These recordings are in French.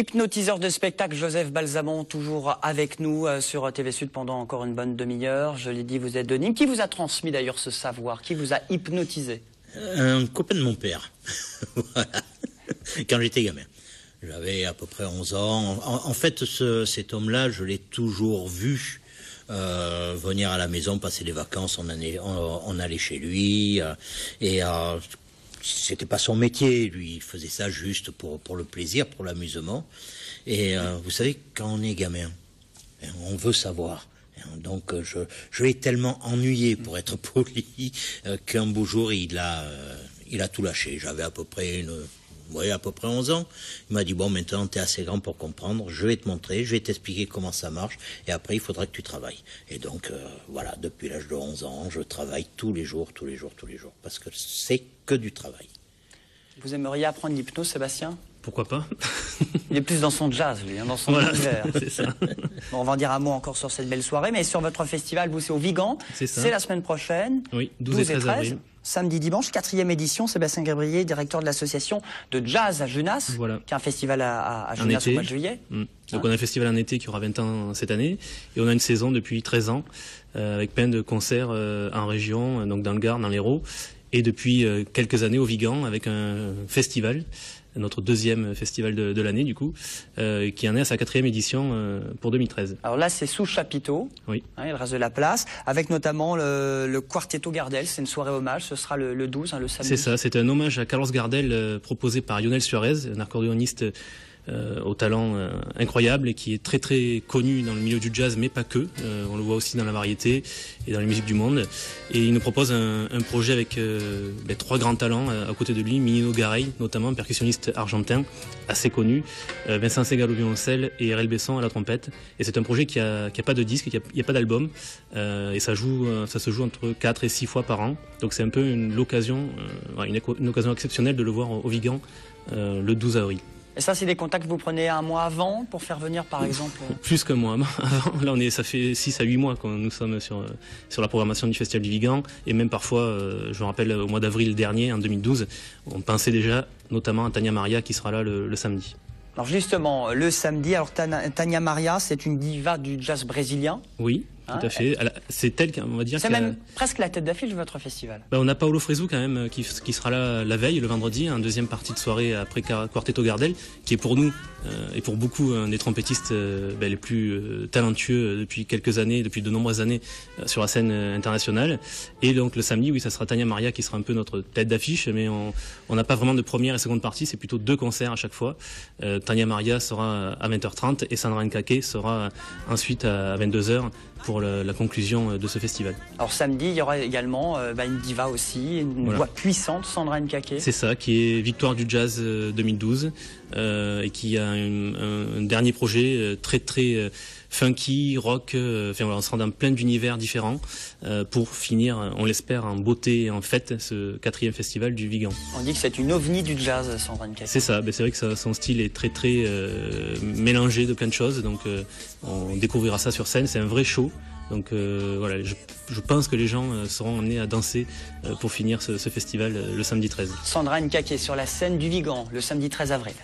Hypnotiseur de spectacle, Joseph Balsamon, toujours avec nous sur TV Sud pendant encore une bonne demi-heure. Je l'ai dit, vous êtes de Nîmes. Qui vous a transmis d'ailleurs ce savoir? Qui vous a hypnotisé? Un copain de mon père, voilà. Quand j'étais gamin. J'avais à peu près 11 ans. En fait, cet homme-là, je l'ai toujours vu venir à la maison, passer les vacances, on allait chez lui. C'était pas son métier, lui, il faisait ça juste pour le plaisir, pour l'amusement. Et vous savez, quand on est gamin, on veut savoir. Donc je l'ai tellement ennuyé, pour être poli, qu'un beau jour il a tout lâché. J'avais à peu près 11 ans. Il m'a dit, bon, maintenant tu es assez grand pour comprendre, je vais te montrer, je vais t'expliquer comment ça marche, et après il faudra que tu travailles. Et donc voilà, depuis l'âge de 11 ans, je travaille tous les jours, parce que c'est que du travail. Vous aimeriez apprendre l'hypnose, Sébastien? Pourquoi pas? Il est plus dans son jazz, lui, hein, dans son univers. C'est ça. Bon, on va en dire un mot encore sur cette belle soirée, mais sur votre festival, vous, c'est au Vigan. C'est la semaine prochaine. Oui, 12 et 13 avril. Samedi, dimanche, 4e édition. Sébastien Gabriel, directeur de l'association de jazz à Genasse, qui est un festival à Genasse au mois de juillet. Donc on a un festival en été qui aura 20 ans cette année, et on a une saison depuis 13 ans, avec plein de concerts en région, donc dans le Gard, dans l'Hérault, et depuis quelques années au Vigan, avec un festival, notre deuxième festival de l'année du coup, qui en est à sa 4e édition pour 2013. Alors là c'est sous chapiteau, oui. Hein, il reste de la place, avec notamment le Quartetto Gardel, c'est une soirée hommage, ce sera le 12, hein, le samedi. C'est ça, c'est un hommage à Carlos Gardel proposé par Lionel Suarez, un accordéoniste au talent incroyable et qui est très très connu dans le milieu du jazz, mais pas que. On le voit aussi dans la variété et dans les musiques du monde. Et il nous propose un projet avec 3 grands talents à côté de lui, Minino Garay, notamment percussionniste argentin, assez connu, Vincent Segal au violoncelle et RL Besson à la trompette. Et c'est un projet qui a pas de disque, qui a pas d'album, et ça se joue entre 4 et 6 fois par an. Donc c'est un peu une occasion exceptionnelle de le voir au Vigan le 12 avril. Et ça, c'est des contacts que vous prenez un mois avant pour faire venir, par exemple Plus qu'un mois avant. Là, ça fait 6 à 8 mois que nous sommes sur la programmation du Festival du Vigan. Et même parfois, je me rappelle, au mois d'avril dernier, en 2012, on pensait déjà notamment à Tania Maria qui sera là le samedi. Alors justement, le samedi, alors Tania Maria, c'est une diva du jazz brésilien. Oui. Tout à fait. C'est elle, on va dire. C'est même presque la tête d'affiche de votre festival. On a Paolo Fresu quand même qui sera là la veille, le vendredi, en deuxième partie de soirée après Quartetto Gardel, qui est pour nous et pour beaucoup un des trompettistes les plus talentueux depuis quelques années, depuis de nombreuses années sur la scène internationale. Et donc le samedi, oui, ça sera Tania Maria qui sera un peu notre tête d'affiche, mais on n'a pas vraiment de première et seconde partie, c'est plutôt 2 concerts à chaque fois. Tania Maria sera à 20h30 et Sandra Nkake sera ensuite à 22h pour la conclusion de ce festival. Alors samedi, il y aura également une diva aussi, une voix puissante, Sandra Nkake. C'est ça, qui est victoire du jazz 2012 et qui a un dernier projet très très funky, rock, on sera dans plein d'univers différents pour finir, on l'espère, en beauté et en fête, ce 4e festival du Vigan. On dit que c'est une ovni du jazz, Sandra Nkake. C'est ça, c'est vrai que son style est très très mélangé de plein de choses, donc on découvrira ça sur scène, c'est un vrai show. Donc voilà, je pense que les gens seront amenés à danser pour finir ce festival le samedi 13. Sandra Nkake sur la scène du Vigan, le samedi 13 avril.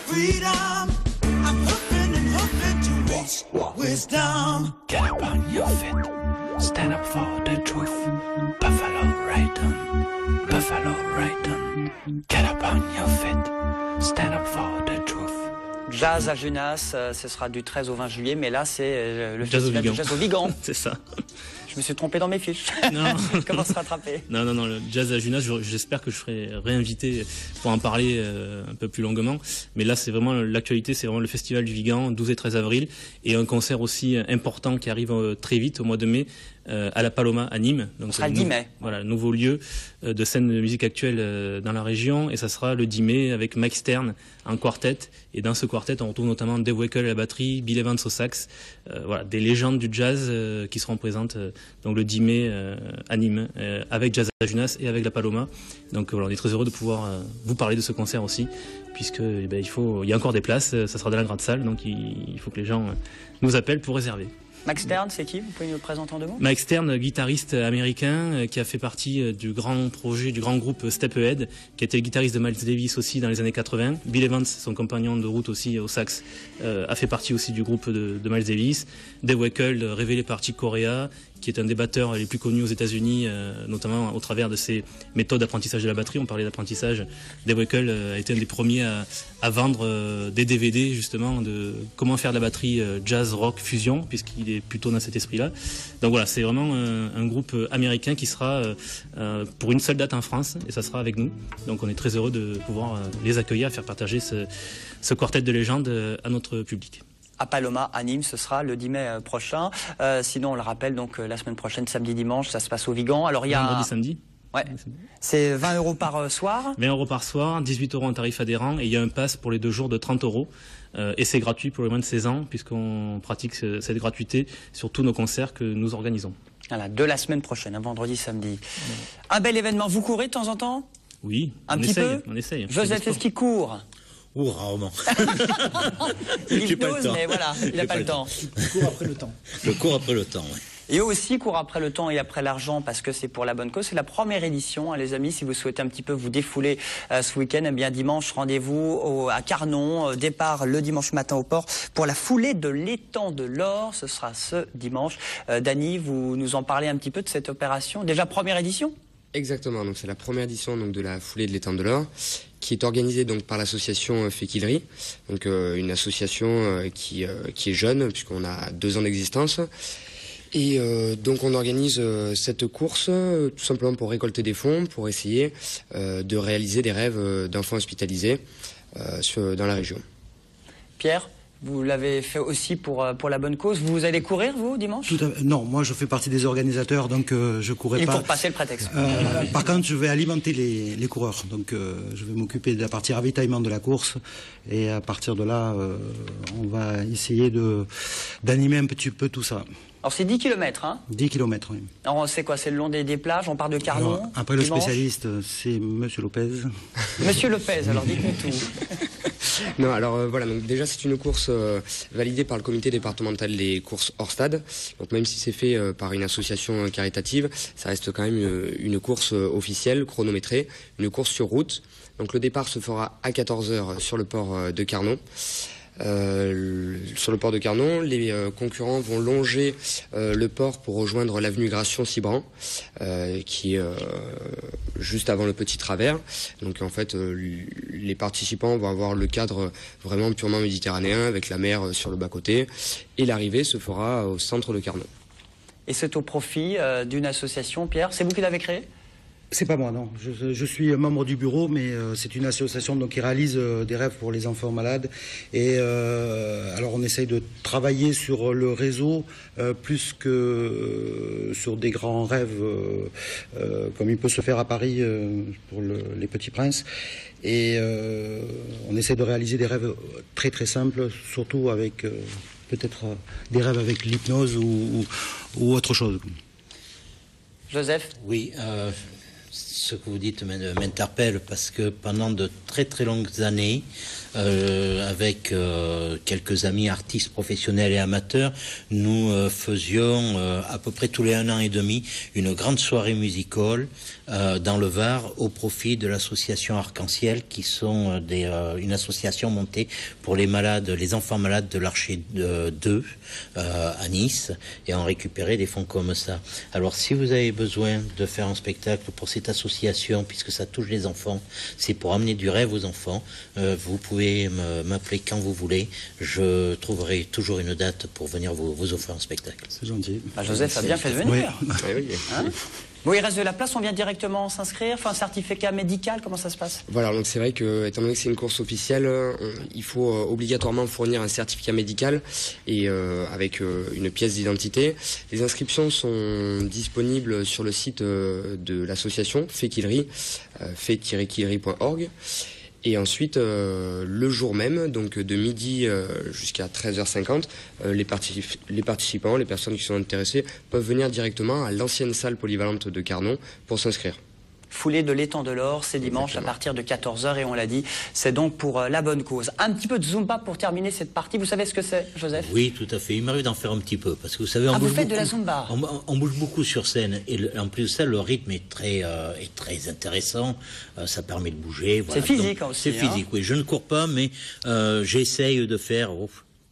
Freedom, I'm hooping and hoping to reach wisdom. Get up on your feet, stand up for the truth. Buffalo Rayton, Buffalo Rayton. Get up on your feet, stand up for the truth. Jazz à Genasse, ce sera du 13 au 20 juillet, mais là c'est le festival du jazz au Vigan. C'est ça. Je me suis trompé dans mes fiches. Non. Comment se rattraper? Non, le jazz à Genasse, j'espère que je serai réinvité pour en parler un peu plus longuement. Mais là, c'est vraiment l'actualité, c'est vraiment le festival du Vigan, 12 et 13 avril, et un concert aussi important qui arrive très vite, au mois de mai, à la Paloma à Nîmes. Donc, ce sera le 10 mai. Voilà, nouveau lieu de scène de musique actuelle dans la région. Et ça sera le 10 mai avec Mike Stern en quartet. Et dans ce quartet, on retrouve notamment Dave Weckl à la batterie, Bill Evans au sax. Voilà, des légendes du jazz qui seront présentes donc le 10 mai à Nîmes avec Jazz à Junas et avec la Paloma. Donc voilà, on est très heureux de pouvoir vous parler de ce concert aussi, puisque il y a encore des places, ça sera dans la grande salle, donc il faut que les gens nous appellent pour réserver. Mike Stern, c'est qui? Vous pouvez nous le présenter en deux mots? Mike Stern, guitariste américain, qui a fait partie du grand projet, du grand groupe Step Ahead, qui était le guitariste de Miles Davis aussi dans les années 80. Bill Evans, son compagnon de route aussi au sax, a fait partie aussi du groupe de Miles Davis. Dave Weckl, révélé par Chick Corea, qui est un des batteurs les plus connus aux États-Unis, notamment au travers de ses méthodes d'apprentissage de la batterie. On parlait d'apprentissage. Dave Weckl a été un des premiers à vendre des DVD justement de comment faire de la batterie jazz, rock, fusion, puisqu'il est plutôt dans cet esprit-là. Donc voilà, c'est vraiment un groupe américain qui sera pour une seule date en France, et ça sera avec nous. Donc on est très heureux de pouvoir les accueillir, faire partager ce quartet de légendes à notre public. À Paloma, à Nîmes, ce sera le 10 mai prochain. Sinon, on le rappelle, donc la semaine prochaine, samedi, dimanche, ça se passe au Vigan. Alors il y a vendredi, samedi. Ouais. C'est 20 € par soir. 20 € par soir, 18 € en tarif adhérent, et il y a un pass pour les 2 jours de 30 €. Et c'est gratuit pour les moins de 16 ans, puisqu'on pratique cette gratuité sur tous nos concerts que nous organisons. Voilà, de la semaine prochaine, un vendredi, samedi. Un bel événement. Vous courez de temps en temps? Oui, un petit peu. On essaye. Joseph, est-ce qu'il court? Ou rarement. Il hypnose, mais voilà, il n'a pas le temps. Il court après le temps. Je cours après le temps, oui. Et eux aussi courent après le temps et après l'argent parce que c'est pour la bonne cause. C'est la première édition, hein, les amis. Si vous souhaitez un petit peu vous défouler ce week-end, eh bien dimanche, rendez-vous à Carnon. Départ le dimanche matin au port pour la foulée de l'étang de l'Or. Ce sera ce dimanche. Dany, vous nous en parlez un petit peu de cette opération. Déjà première édition? Exactement, donc c'est la première édition donc de la foulée de l'étang de l'Or, qui est organisée donc par l'association Féquilerie, donc une association qui est jeune puisqu'on a 2 ans d'existence. Et donc on organise cette course tout simplement pour récolter des fonds, pour essayer de réaliser des rêves d'enfants hospitalisés dans la région. Pierre, vous l'avez fait aussi pour la bonne cause. Vous allez courir, vous, dimanche? Non, moi je fais partie des organisateurs, donc je courrai pas. Il faut repasser le prétexte. Par contre, je vais alimenter les coureurs. Donc je vais m'occuper de la partie ravitaillement de la course. Et à partir de là, on va essayer d'animer un petit peu tout ça. Alors c'est 10 km, hein? 10 km, oui. Alors c'est quoi? C'est le long des plages? On part de Carnon? Alors, après le spécialiste, c'est Monsieur Lopez. Monsieur Lopez, alors dites-nous tout. Non, alors voilà, donc déjà c'est une course validée par le comité départemental des courses hors stade. Donc même si c'est fait par une association caritative, ça reste quand même une course officielle, chronométrée, une course sur route. Donc le départ se fera à 14 h sur le port de Carnon. Sur le port de Carnon, les concurrents vont longer le port pour rejoindre l'avenue Gration-Cibran, qui est juste avant le petit travers. Donc en fait, les participants vont avoir le cadre vraiment purement méditerranéen, avec la mer sur le bas-côté, et l'arrivée se fera au centre de Carnon. Et c'est au profit d'une association, Pierre? C'est vous qui l'avez créée? C'est pas moi, non. Je suis membre du bureau, mais c'est une association donc, qui réalise des rêves pour les enfants malades. Et alors on essaye de travailler sur le réseau plus que sur des grands rêves comme il peut se faire à Paris pour les Petits Princes. Et on essaie de réaliser des rêves très très simples, surtout avec peut-être des rêves avec l'hypnose ou autre chose. Joseph? Oui, ce que vous dites m'interpelle parce que pendant de très très longues années, avec quelques amis artistes professionnels et amateurs, nous faisions à peu près tous les 1 an et demi une grande soirée musicale dans le Var au profit de l'association Arc-en-Ciel, qui sont une association montée pour les malades, les enfants malades de l'Archer 2 à Nice, et en récupérer des fonds comme ça. Alors si vous avez besoin de faire un spectacle pour cette association, puisque ça touche les enfants, c'est pour amener du rêve aux enfants, vous pouvez m'appeler quand vous voulez, je trouverai toujours une date pour venir vous offrir un spectacle. C'est gentil. Joseph a bien fait de venir. Oui. Hein? Bon, il reste de la place, on vient directement s'inscrire, enfin un certificat médical, comment ça se passe? Voilà, donc c'est vrai que, étant donné que c'est une course officielle, il faut obligatoirement fournir un certificat médical et avec une pièce d'identité. Les inscriptions sont disponibles sur le site de l'association Fait-Killery, fait-killery.org. Et ensuite, le jour même, donc de midi jusqu'à 13h50, les participants, les personnes qui sont intéressées, peuvent venir directement à l'ancienne salle polyvalente de Carnon pour s'inscrire. Foulée de l'étang de l'Or, c'est dimanche à partir de 14h et on l'a dit, c'est donc pour la bonne cause. Un petit peu de Zumba pour terminer cette partie. Vous savez ce que c'est, Joseph? Oui, tout à fait. Il m'arrive d'en faire un petit peu parce que vous savez, vous faites de la Zumba? On bouge beaucoup sur scène et en plus de ça, le rythme est très intéressant. Ça permet de bouger. Voilà. C'est physique aussi. C'est physique, oui. Je ne cours pas, mais j'essaye de faire.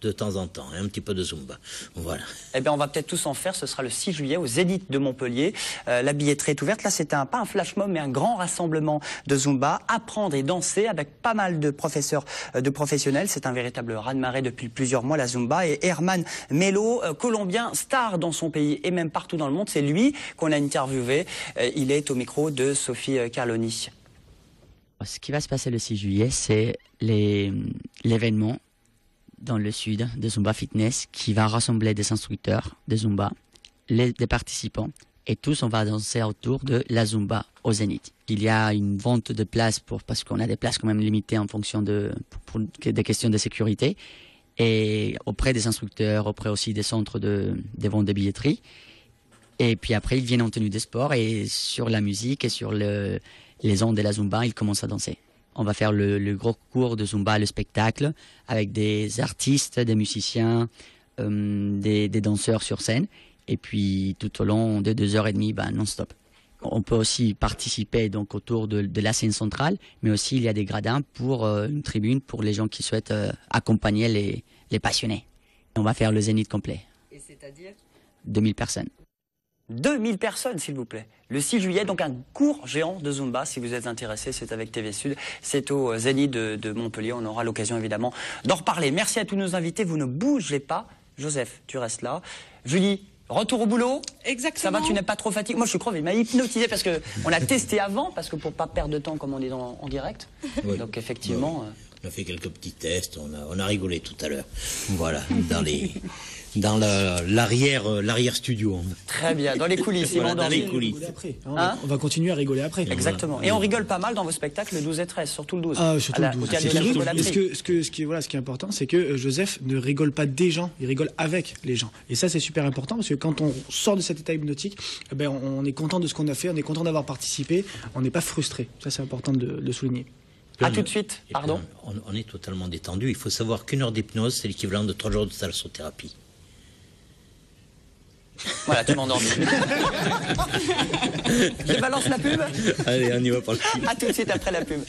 De temps en temps, un petit peu de Zumba. Voilà. Eh bien, on va peut-être tous en faire. Ce sera le 6 juillet au Zénith de Montpellier. La billetterie est ouverte. Là, c'est pas un flash mob, mais un grand rassemblement de Zumba. Apprendre et danser avec pas mal de professeurs, de professionnels. C'est un véritable raz-de-marée depuis plusieurs mois, la Zumba. Et Herman Melo, colombien, star dans son pays et même partout dans le monde. C'est lui qu'on a interviewé. Il est au micro de Sophie Carloni. Ce qui va se passer le 6 juillet, c'est l'événement dans le sud de Zumba Fitness qui va rassembler des instructeurs de Zumba, des participants et tous on va danser autour de la Zumba au Zénith. Il y a une vente de places parce qu'on a des places quand même limitées en fonction pour des questions de sécurité et auprès des instructeurs, auprès aussi des centres de vente de billetterie. Et puis après ils viennent en tenue de sport et sur la musique et sur les ondes de la Zumba ils commencent à danser. On va faire le gros cours de Zumba, le spectacle, avec des artistes, des musiciens, des danseurs sur scène. Et puis tout au long de 2h30, non-stop. On peut aussi participer donc autour de la scène centrale, mais aussi il y a des gradins pour une tribune pour les gens qui souhaitent accompagner les passionnés. On va faire le Zénith complet. Et c'est-à-dire 2000 personnes. 2000 personnes, s'il vous plaît. Le 6 juillet, donc un cours géant de Zumba. Si vous êtes intéressé, c'est avec TV Sud. C'est au Zénith de Montpellier. On aura l'occasion, évidemment, d'en reparler. Merci à tous nos invités. Vous ne bougez pas. Joseph, tu restes là. Julie, retour au boulot. Exactement. Ça va, tu n'es pas trop fatigué? Moi, je suis crevé. Il m'a hypnotisé parce qu'on a testé avant, parce que pour pas perdre de temps, comme on est en direct. Oui. Donc, effectivement... On a fait quelques petits tests. On a rigolé tout à l'heure. Voilà, dans l'arrière studio. Très bien, dans les coulisses. Voilà, dans les coulisses. On va continuer à rigoler après. Exactement. Et on rigole pas mal dans vos spectacles le 12 et 13, surtout le 12. Ah, surtout le 12. Ce qui est important, c'est que Joseph ne rigole pas des gens, il rigole avec les gens. Et ça, c'est super important parce que quand on sort de cet état hypnotique, on est content de ce qu'on a fait, on est content d'avoir participé, on n'est pas frustré. Ça, c'est important de le souligner. À tout de suite, pardon. On est totalement détendu. Il faut savoir qu'une heure d'hypnose, c'est l'équivalent de 3 jours de thalassothérapie. Voilà, tu m'endormis. Je balance la pub. Allez, on y va pour la pub. À tout de suite après la pub.